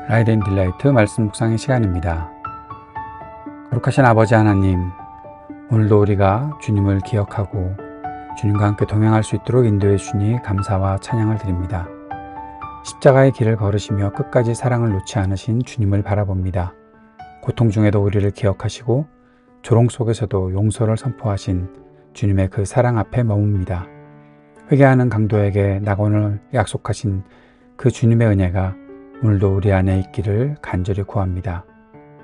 라이드 앤 딜라이트 말씀 묵상의 시간입니다. 거룩하신 아버지 하나님, 오늘도 우리가 주님을 기억하고 주님과 함께 동행할 수 있도록 인도해 주니 감사와 찬양을 드립니다. 십자가의 길을 걸으시며 끝까지 사랑을 놓지 않으신 주님을 바라봅니다. 고통 중에도 우리를 기억하시고 조롱 속에서도 용서를 선포하신 주님의 그 사랑 앞에 머뭅니다. 회개하는 강도에게 낙원을 약속하신 그 주님의 은혜가 오늘도 우리 안에 있기를 간절히 구합니다.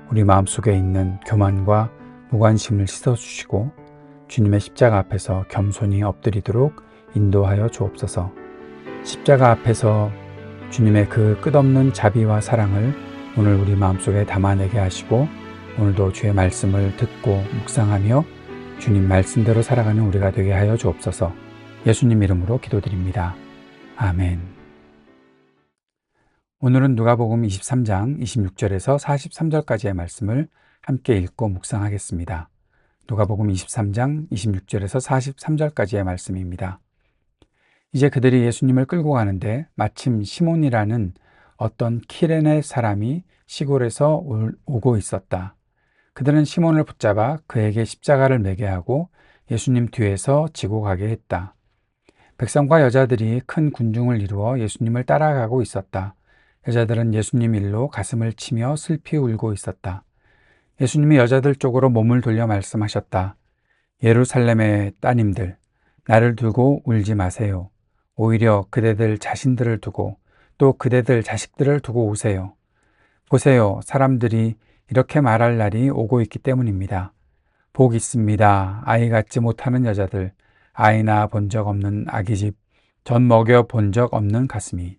우리 마음속에 있는 교만과 무관심을 씻어주시고 주님의 십자가 앞에서 겸손히 엎드리도록 인도하여 주옵소서. 십자가 앞에서 주님의 그 끝없는 자비와 사랑을 오늘 우리 마음속에 담아내게 하시고 오늘도 주의 말씀을 듣고 묵상하며 주님 말씀대로 살아가는 우리가 되게 하여 주옵소서. 예수님 이름으로 기도드립니다. 아멘. 오늘은 누가복음 23장 26절에서 43절까지의 말씀을 함께 읽고 묵상하겠습니다. 누가복음 23장 26절에서 43절까지의 말씀입니다. 이제 그들이 예수님을 끌고 가는데 마침 시몬이라는 어떤 키레네 사람이 시골에서 오고 있었다. 그들은 시몬을 붙잡아 그에게 십자가를 매게 하고 예수님 뒤에서 지고 가게 했다. 백성과 여자들이 큰 군중을 이루어 예수님을 따라가고 있었다. 여자들은 예수님 일로 가슴을 치며 슬피 울고 있었다. 예수님이 여자들 쪽으로 몸을 돌려 말씀하셨다. 예루살렘의 따님들, 나를 두고 울지 마세요. 오히려 그대들 자신들을 두고 또 그대들 자식들을 두고 오세요. 보세요. 사람들이 이렇게 말할 날이 오고 있기 때문입니다. 복 있습니다. 아이 갖지 못하는 여자들, 아이나 본 적 없는 아기집, 전 먹여 본 적 없는 가슴이.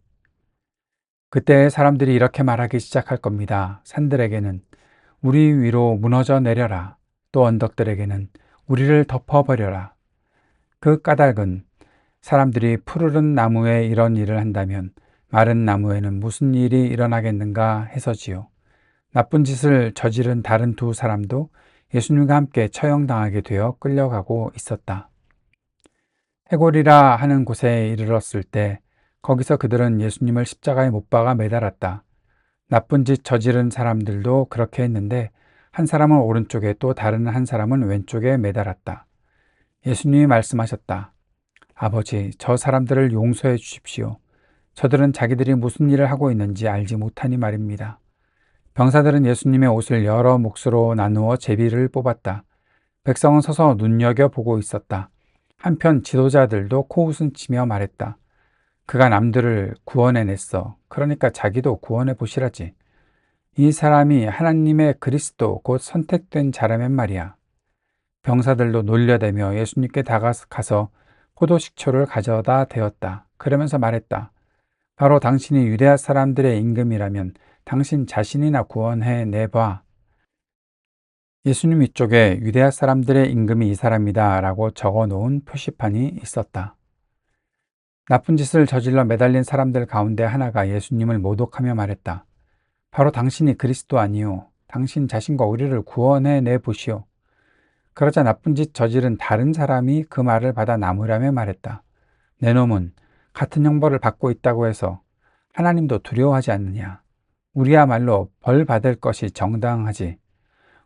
그때 사람들이 이렇게 말하기 시작할 겁니다. 산들에게는 우리 위로 무너져 내려라. 또 언덕들에게는 우리를 덮어버려라. 그 까닭은 사람들이 푸르른 나무에 이런 일을 한다면 마른 나무에는 무슨 일이 일어나겠는가 해서지요. 나쁜 짓을 저지른 다른 두 사람도 예수님과 함께 처형당하게 되어 끌려가고 있었다. 해골이라 하는 곳에 이르렀을 때 거기서 그들은 예수님을 십자가에 못 박아 매달았다. 나쁜 짓 저지른 사람들도 그렇게 했는데 한 사람은 오른쪽에 또 다른 한 사람은 왼쪽에 매달았다. 예수님이 말씀하셨다. 아버지, 저 사람들을 용서해 주십시오. 저들은 자기들이 무슨 일을 하고 있는지 알지 못하니 말입니다. 병사들은 예수님의 옷을 여러 몫으로 나누어 제비를 뽑았다. 백성은 서서 눈여겨보고 있었다. 한편 지도자들도 코웃음 치며 말했다. 그가 남들을 구원해냈어. 그러니까 자기도 구원해 보시라지. 이 사람이 하나님의 그리스도 곧 선택된 자라면 말이야. 병사들도 놀려대며 예수님께 다가가서 포도식초를 가져다 대었다. 그러면서 말했다. 바로 당신이 유대아 사람들의 임금이라면 당신 자신이나 구원해 내봐. 예수님 위쪽에 유대아 사람들의 임금이 이 사람이다 라고 적어놓은 표시판이 있었다. 나쁜 짓을 저질러 매달린 사람들 가운데 하나가 예수님을 모독하며 말했다. 바로 당신이 그리스도 아니요. 당신 자신과 우리를 구원해 내보시오. 그러자 나쁜 짓 저지른 다른 사람이 그 말을 받아 나무라며 말했다. 내 놈은 같은 형벌을 받고 있다고 해서 하나님도 두려워하지 않느냐. 우리야말로 벌 받을 것이 정당하지.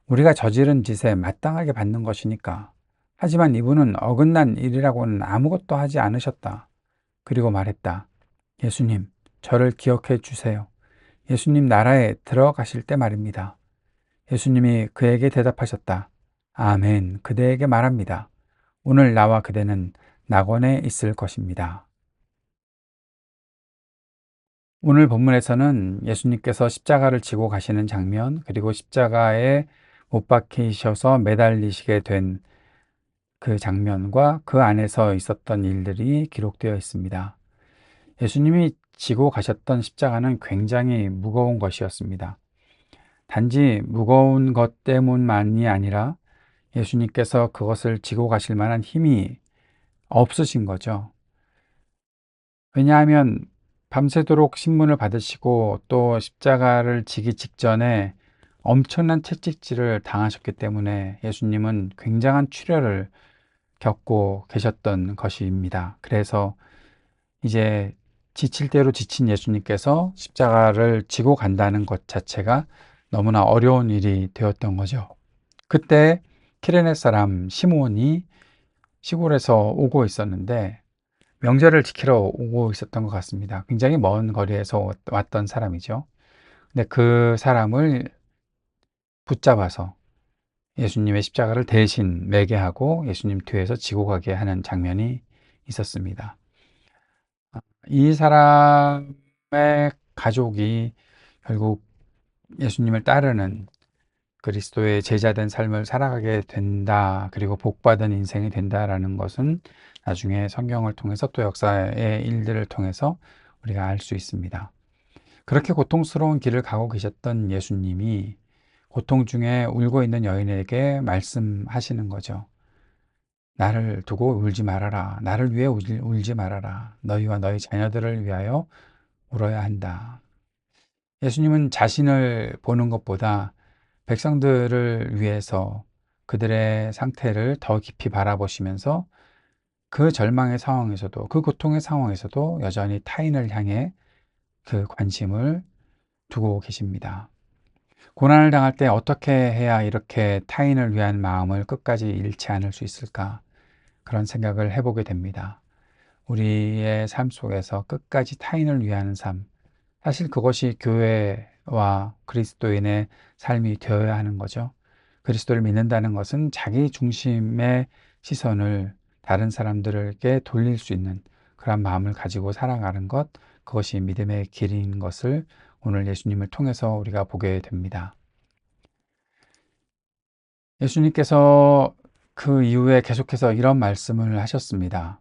우리가 저지른 짓에 마땅하게 받는 것이니까. 하지만 이분은 어긋난 일이라고는 아무것도 하지 않으셨다. 그리고 말했다. 예수님, 저를 기억해 주세요. 예수님 나라에 들어가실 때 말입니다. 예수님이 그에게 대답하셨다. 아멘, 그대에게 말합니다. 오늘 나와 그대는 낙원에 있을 것입니다. 오늘 본문에서는 예수님께서 십자가를 지고 가시는 장면, 그리고 십자가에 못 박히셔서 매달리시게 된 그 장면과 그 안에서 있었던 일들이 기록되어 있습니다. 예수님이 지고 가셨던 십자가는 굉장히 무거운 것이었습니다. 단지 무거운 것 때문만이 아니라 예수님께서 그것을 지고 가실 만한 힘이 없으신 거죠. 왜냐하면 밤새도록 신문을 받으시고 또 십자가를 지기 직전에 엄청난 채찍질을 당하셨기 때문에 예수님은 굉장한 출혈을 겪고 계셨던 것입니다. 그래서 이제 지칠 대로 지친 예수님께서 십자가를 지고 간다는 것 자체가 너무나 어려운 일이 되었던 거죠. 그때 키레네 사람 시몬이 시골에서 오고 있었는데 명절을 지키러 오고 있었던 것 같습니다. 굉장히 먼 거리에서 왔던 사람이죠. 근데 그 사람을 붙잡아서 예수님의 십자가를 대신 매게 하고 예수님 뒤에서 지고 가게 하는 장면이 있었습니다. 이 사람의 가족이 결국 예수님을 따르는 그리스도의 제자된 삶을 살아가게 된다. 그리고 복받은 인생이 된다라는 것은 나중에 성경을 통해서 또 역사의 일들을 통해서 우리가 알 수 있습니다. 그렇게 고통스러운 길을 가고 계셨던 예수님이 고통 중에 울고 있는 여인에게 말씀하시는 거죠. 나를 두고 울지 말아라. 나를 위해 울지 말아라. 너희와 너희 자녀들을 위하여 울어야 한다. 예수님은 자신을 보는 것보다 백성들을 위해서 그들의 상태를 더 깊이 바라보시면서 그 절망의 상황에서도 그 고통의 상황에서도 여전히 타인을 향해 그 관심을 두고 계십니다. 고난을 당할 때 어떻게 해야 이렇게 타인을 위한 마음을 끝까지 잃지 않을 수 있을까? 그런 생각을 해보게 됩니다. 우리의 삶 속에서 끝까지 타인을 위하는 삶, 사실 그것이 교회와 그리스도인의 삶이 되어야 하는 거죠. 그리스도를 믿는다는 것은 자기 중심의 시선을 다른 사람들에게 돌릴 수 있는 그런 마음을 가지고 살아가는 것, 그것이 믿음의 길인 것을 오늘 예수님을 통해서 우리가 보게 됩니다. 예수님께서 그 이후에 계속해서 이런 말씀을 하셨습니다.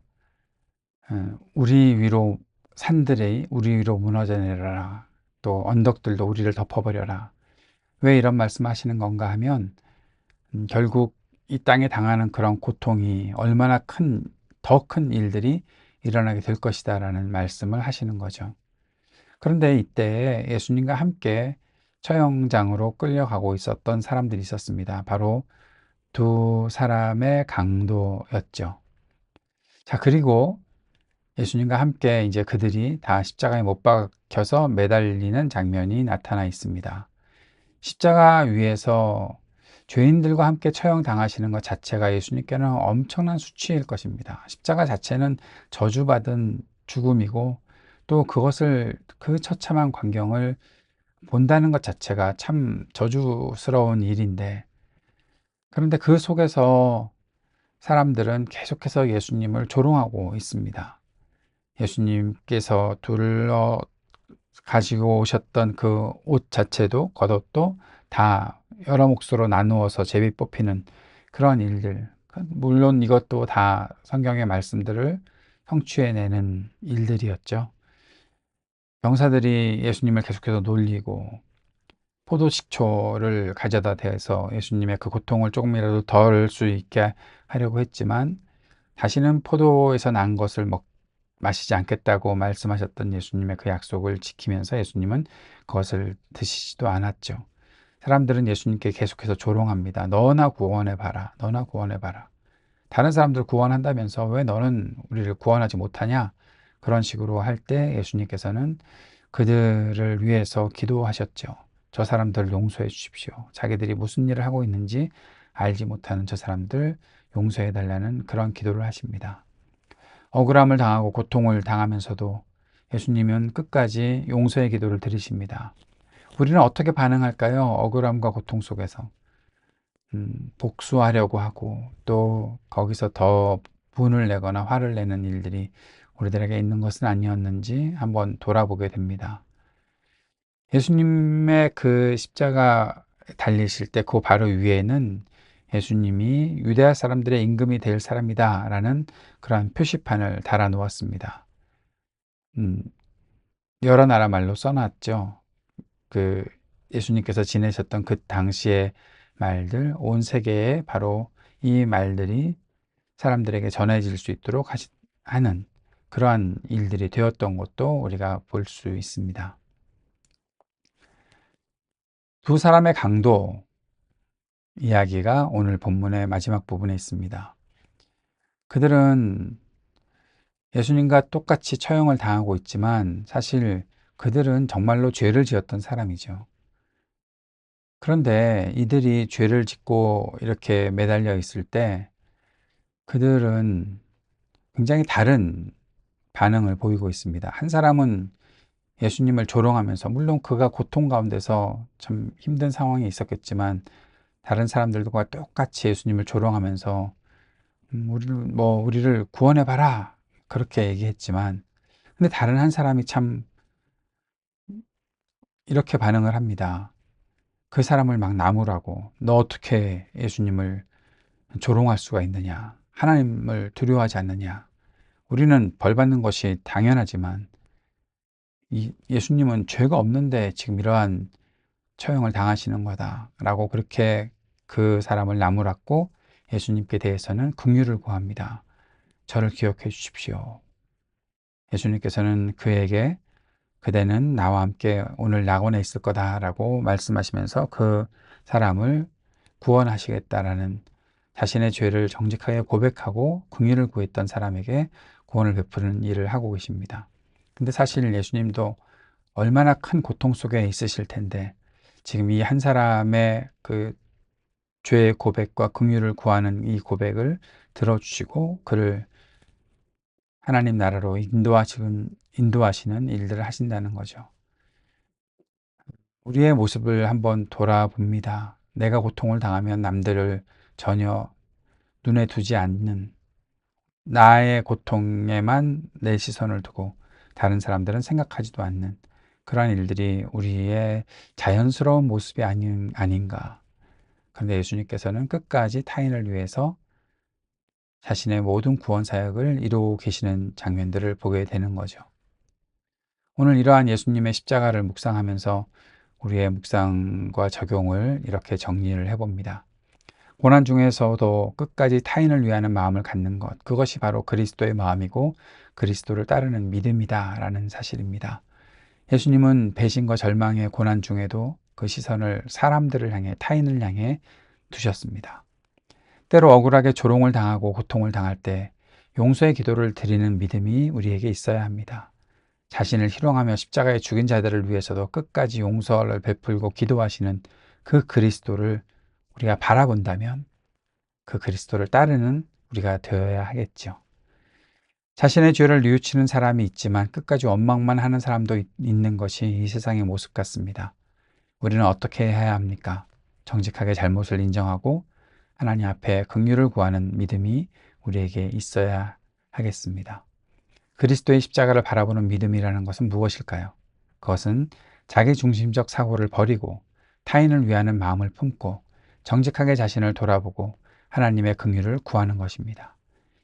우리 위로 산들이 우리 위로 무너져 내려라. 또 언덕들도 우리를 덮어버려라. 왜 이런 말씀하시는 건가 하면 결국 이 땅에 당하는 그런 고통이 얼마나 더 큰 일들이 일어나게 될 것이다라는 말씀을 하시는 거죠. 그런데 이때 예수님과 함께 처형장으로 끌려가고 있었던 사람들이 있었습니다. 바로 두 사람의 강도였죠. 자, 그리고 예수님과 함께 이제 그들이 다 십자가에 못 박혀서 매달리는 장면이 나타나 있습니다. 십자가 위에서 죄인들과 함께 처형당하시는 것 자체가 예수님께는 엄청난 수치일 것입니다. 십자가 자체는 저주받은 죽음이고 또 그것을 그 처참한 광경을 본다는 것 자체가 참 저주스러운 일인데 그런데 그 속에서 사람들은 계속해서 예수님을 조롱하고 있습니다. 예수님께서 둘러 가지고 오셨던 그 옷 자체도 겉옷도 다 여러 몫으로 나누어서 제비 뽑히는 그런 일들. 물론 이것도 다 성경의 말씀들을 성취해내는 일들이었죠. 병사들이 예수님을 계속해서 놀리고 포도식초를 가져다 대서 예수님의 그 고통을 조금이라도 덜 수 있게 하려고 했지만 다시는 포도에서 난 것을 마시지 않겠다고 말씀하셨던 예수님의 그 약속을 지키면서 예수님은 그것을 드시지도 않았죠. 사람들은 예수님께 계속해서 조롱합니다. 너나 구원해봐라. 너나 구원해봐라. 다른 사람들 구원한다면서 왜 너는 우리를 구원하지 못하냐? 그런 식으로 할 때 예수님께서는 그들을 위해서 기도하셨죠. 저 사람들을 용서해 주십시오. 자기들이 무슨 일을 하고 있는지 알지 못하는 저 사람들 용서해 달라는 그런 기도를 하십니다. 억울함을 당하고 고통을 당하면서도 예수님은 끝까지 용서의 기도를 드리십니다. 우리는 어떻게 반응할까요? 억울함과 고통 속에서 복수하려고 하고 또 거기서 더 분을 내거나 화를 내는 일들이 우리들에게 있는 것은 아니었는지 한번 돌아보게 됩니다. 예수님의 그 십자가 달리실 때 그 바로 위에는 예수님이 유대아 사람들의 임금이 될 사람이다 라는 그런 표시판을 달아 놓았습니다. 음, 여러 나라 말로 써놨죠. 그 예수님께서 지내셨던 그 당시의 말들, 온 세계에 바로 이 말들이 사람들에게 전해질 수 있도록 하는 그러한 일들이 되었던 것도 우리가 볼 수 있습니다. 두 사람의 강도 이야기가 오늘 본문의 마지막 부분에 있습니다. 그들은 예수님과 똑같이 처형을 당하고 있지만 사실 그들은 정말로 죄를 지었던 사람이죠. 그런데 이들이 죄를 짓고 이렇게 매달려 있을 때 그들은 굉장히 다른 반응을 보이고 있습니다. 한 사람은 예수님을 조롱하면서, 물론 그가 고통 가운데서 참 힘든 상황이 있었겠지만 다른 사람들과 똑같이 예수님을 조롱하면서 우리를 구원해 봐라 그렇게 얘기했지만, 근데 다른 한 사람이 참 이렇게 반응을 합니다. 그 사람을 막 나무라고, 너 어떻게 예수님을 조롱할 수가 있느냐, 하나님을 두려워하지 않느냐, 우리는 벌 받는 것이 당연하지만 예수님은 죄가 없는데 지금 이러한 처형을 당하시는 거다라고 그렇게 그 사람을 나무랐고, 예수님께 대해서는 긍휼을 구합니다. 저를 기억해 주십시오. 예수님께서는 그에게 그대는 나와 함께 오늘 낙원에 있을 거다라고 말씀하시면서 그 사람을 구원하시겠다라는, 자신의 죄를 정직하게 고백하고 긍휼을 구했던 사람에게 구원을 베푸는 일을 하고 계십니다. 근데 사실 예수님도 얼마나 큰 고통 속에 있으실 텐데 지금 이 한 사람의 그 죄의 고백과 긍휼을 구하는 이 고백을 들어주시고 그를 하나님 나라로 인도하시는 일들을 하신다는 거죠. 우리의 모습을 한번 돌아봅니다. 내가 고통을 당하면 남들을 전혀 눈에 두지 않는, 나의 고통에만 내 시선을 두고 다른 사람들은 생각하지도 않는 그러한 일들이 우리의 자연스러운 모습이 아닌가. 그런데 예수님께서는 끝까지 타인을 위해서 자신의 모든 구원 사역을 이루고 계시는 장면들을 보게 되는 거죠. 오늘 이러한 예수님의 십자가를 묵상하면서 우리의 묵상과 적용을 이렇게 정리를 해봅니다. 고난 중에서도 끝까지 타인을 위하는 마음을 갖는 것, 그것이 바로 그리스도의 마음이고 그리스도를 따르는 믿음이다라는 사실입니다. 예수님은 배신과 절망의 고난 중에도 그 시선을 사람들을 향해, 타인을 향해 두셨습니다. 때로 억울하게 조롱을 당하고 고통을 당할 때 용서의 기도를 드리는 믿음이 우리에게 있어야 합니다. 자신을 희롱하며 십자가에 죽인 자들을 위해서도 끝까지 용서를 베풀고 기도하시는 그 그리스도를 우리가 바라본다면 그 그리스도를 따르는 우리가 되어야 하겠죠. 자신의 죄를 뉘우치는 사람이 있지만 끝까지 원망만 하는 사람도 있는 것이 이 세상의 모습 같습니다. 우리는 어떻게 해야 합니까? 정직하게 잘못을 인정하고 하나님 앞에 긍휼을 구하는 믿음이 우리에게 있어야 하겠습니다. 그리스도의 십자가를 바라보는 믿음이라는 것은 무엇일까요? 그것은 자기중심적 사고를 버리고 타인을 위하는 마음을 품고 정직하게 자신을 돌아보고 하나님의 긍휼을 구하는 것입니다.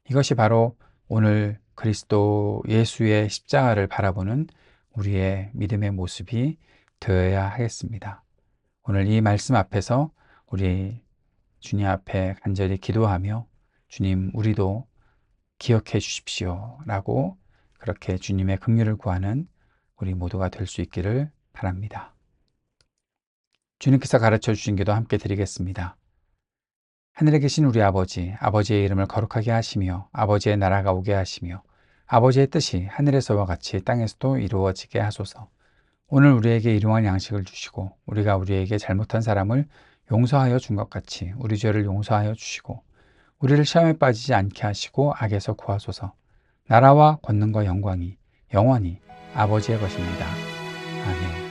이것이 바로 오늘 그리스도 예수의 십자가를 바라보는 우리의 믿음의 모습이 되어야 하겠습니다. 오늘 이 말씀 앞에서 우리 주님 앞에 간절히 기도하며 주님, 우리도 기억해 주십시오 라고 그렇게 주님의 긍휼을 구하는 우리 모두가 될 수 있기를 바랍니다. 주님께서 가르쳐 주신 기도 함께 드리겠습니다. 하늘에 계신 우리 아버지, 아버지의 이름을 거룩하게 하시며 아버지의 나라가 오게 하시며 아버지의 뜻이 하늘에서와 같이 땅에서도 이루어지게 하소서. 오늘 우리에게 일용할 양식을 주시고 우리가 우리에게 잘못한 사람을 용서하여 준 것 같이 우리 죄를 용서하여 주시고 우리를 시험에 빠지지 않게 하시고 악에서 구하소서. 나라와 권능과 영광이 영원히 아버지의 것입니다. 아멘.